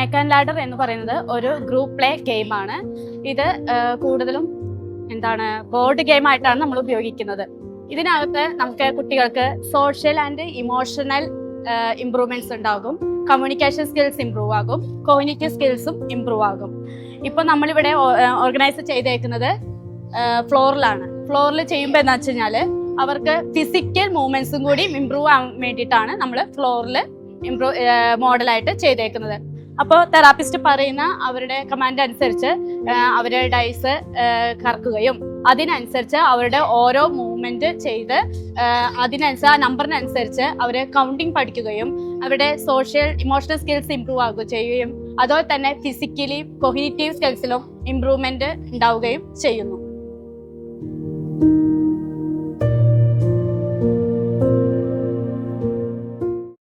Snake and ladder എന്ന് പറയുന്നത് ഒരു ഗ്രൂപ്പ് പ്ലേ ഗെയിമാണ്. ഇത് കൂടുതലും ബോർഡ് ഗെയിം ആയിട്ടാണ് നമ്മൾ ഉപയോഗിക്കുന്നത്. ഇതിനകത്ത് നമുക്ക് കുട്ടികൾക്ക് സോഷ്യൽ ആൻഡ് ഇമോഷണൽ ഇംപ്രൂവ്മെന്റ്സ് ഉണ്ടാകും, കമ്മ്യൂണിക്കേഷൻ സ്കിൽസ് ഇംപ്രൂവ് ആകും, കോഗ്നിറ്റീവ് സ്കിൽസും ഇംപ്രൂവ് ആകും. ഇപ്പോൾ നമ്മളിവിടെ ഓർഗനൈസ് ചെയ്തേക്കുന്നത് ഫ്ലോറിലാണ്. ഫ്ലോറിൽ ചെയ്യുമ്പോൾ എന്താ വെച്ച് കഴിഞ്ഞാൽ അവർക്ക് ഫിസിക്കൽ മൂവ്മെന്റ്സും കൂടി ഇംപ്രൂവ് ആവാൻ വേണ്ടിയിട്ടാണ് നമ്മൾ ഫ്ലോറിൽ മോഡലായിട്ട് ചെയ്തേക്കുന്നത്. അപ്പോൾ തെറാപ്പിസ്റ്റ് പറയുന്ന അവരുടെ കമാൻഡ് അനുസരിച്ച് അവരുടെ ഡൈസ് കറക്കുകയും അതിനനുസരിച്ച് അവരുടെ ഓരോ മൂവ്മെന്റ് ചെയ്ത് ആ നമ്പറിനനുസരിച്ച് അവർ കൗണ്ടിങ് പഠിക്കുകയും അവരുടെ സോഷ്യൽ ഇമോഷണൽ സ്കിൽസ് ഇംപ്രൂവ് ആകുകയും ചെയ്യുകയും അതുപോലെ തന്നെ ഫിസിക്കലി കോഗ്നിറ്റീവ് സ്കിൽസിലും ഇംപ്രൂവ്മെന്റ് ഉണ്ടാവുകയും ചെയ്യുന്നു.